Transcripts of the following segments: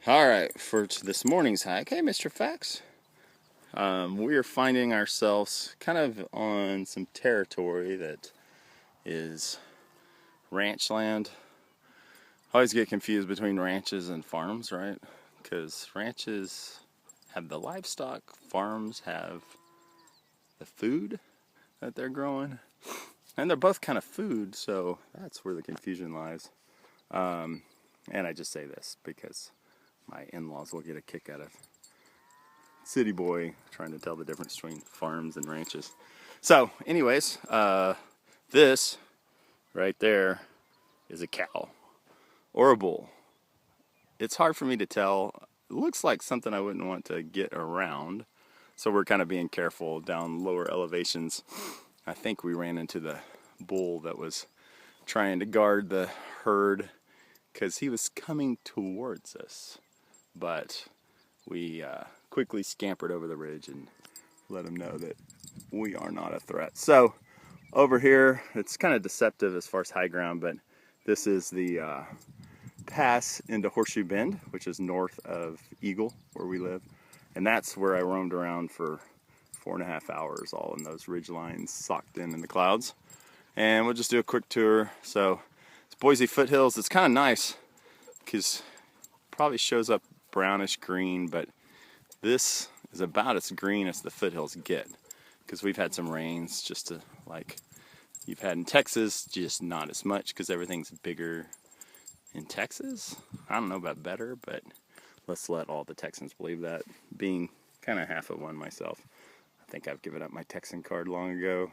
Alright, for this morning's hike, hey Mr. Fax. We are finding ourselves kind of on some territory that is ranch land. I always get confused between ranches and farms, right? Because ranches have the livestock, farms have the food that they're growing. And they're both kind of food, so that's where the confusion lies. And I just say this because my in-laws will get a kick out of city boy trying to tell the difference between farms and ranches. So anyways, this right there is a cow or a bull. It's hard for me to tell. It looks like something I wouldn't want to get around, so we're kind of being careful down lower elevations. I think we ran into the bull that was trying to guard the herd because he was coming towards us, but we quickly scampered over the ridge and let him know that we are not a threat. So over here, it's kind of deceptive as far as high ground, but this is the pass into Horseshoe Bend, which is north of Eagle, where we live. And that's where I roamed around for 4.5 hours, all in those ridge lines socked in the clouds. And we'll just do a quick tour. So it's Boise foothills. It's kind of nice because probably shows up brownish green, but this is about as green as the foothills get because we've had some rains just to like you've had in Texas, just not as much because everything's bigger in Texas. I don't know about better, but let's let all the Texans believe that. Being kind of half of one myself, I think I've given up my Texan card long ago.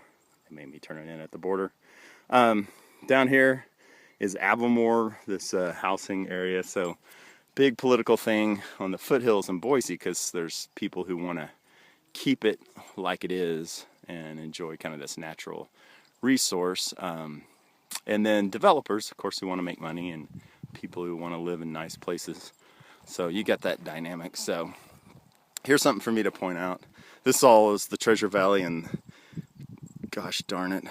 They made me turn it in at the border. Down here is Avamore, this housing area. So big political thing on the foothills in Boise because there's people who want to keep it like it is and enjoy kind of this natural resource. And then developers, of course, who want to make money and people who want to live in nice places. So you got that dynamic. So here's something for me to point out. This all is the Treasure Valley, and gosh darn it,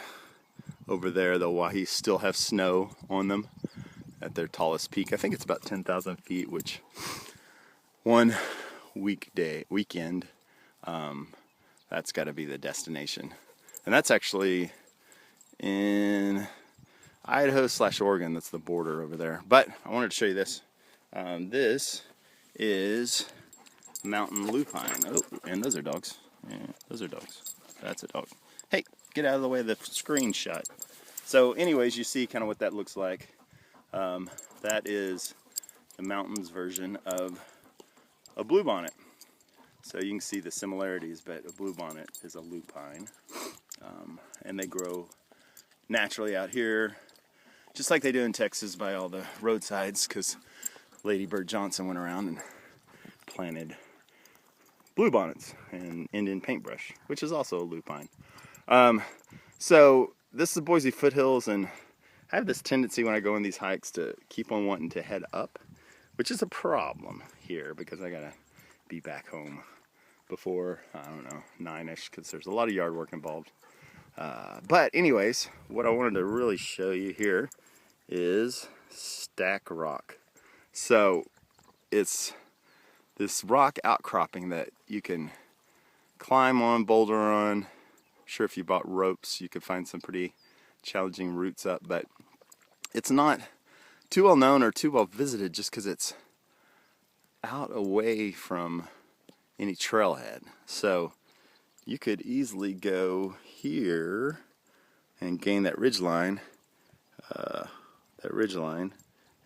over there the Owahis still have snow on them at their tallest peak. I think it's about 10,000 feet, which one weekend, that's got to be the destination. And that's actually in Idaho/Oregon. That's the border over there. But I wanted to show you this. This is mountain lupine. Oh, and those are dogs. Yeah, those are dogs. That's a dog. Hey, get out of the way of the screenshot. So anyways, you see kind of what that looks like. That is the mountains version of a bluebonnet. So you can see the similarities, but a bluebonnet is a lupine. And they grow naturally out here, just like they do in Texas by all the roadsides, because Lady Bird Johnson went around and planted bluebonnets and Indian paintbrush, which is also a lupine. So this is the Boise foothills, and I have this tendency when I go on these hikes to keep on wanting to head up, which is a problem here because I gotta be back home before, I don't know, 9-ish, because there's a lot of yard work involved. But anyways, what I wanted to really show you here is Stack Rock. So it's this rock outcropping that you can climb on, boulder on. I'm sure if you bought ropes, you could find some pretty challenging routes up, but it's not too well known or too well visited just because it's out away from any trailhead. So you could easily go here and gain that ridge line,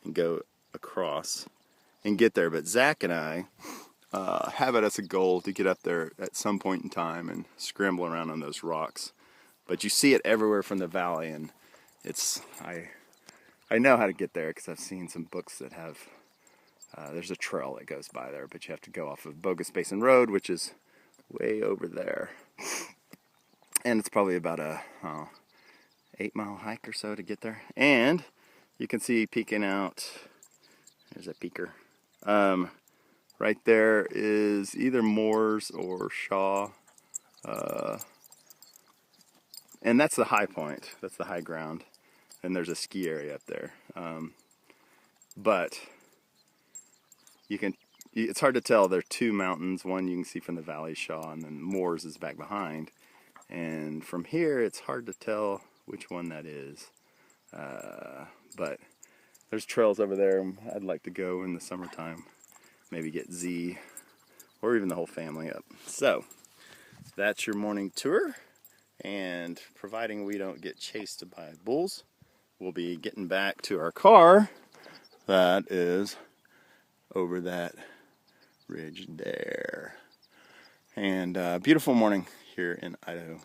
and go across and get there. But Zach and I have it as a goal to get up there at some point in time and scramble around on those rocks. But you see it everywhere from the valley, and it's I know how to get there because I've seen some books that have there's a trail that goes by there, but you have to go off of Bogus Basin Road, which is way over there, and it's probably about a 8-mile hike or so to get there. And you can see peeking out, there's a peeker, right there is either Moores or Shaw, and that's the high point, that's the high ground, and there's a ski area up there. But it's hard to tell. There are two mountains. One you can see from the Valley Shaw, and then Moores is back behind. And from here, it's hard to tell which one that is. But there's trails over there I'd like to go in the summertime. Maybe get Z or even the whole family up. So that's your morning tour. And providing we don't get chased by bulls, we'll be getting back to our car that is over that ridge there. And beautiful morning here in Idaho.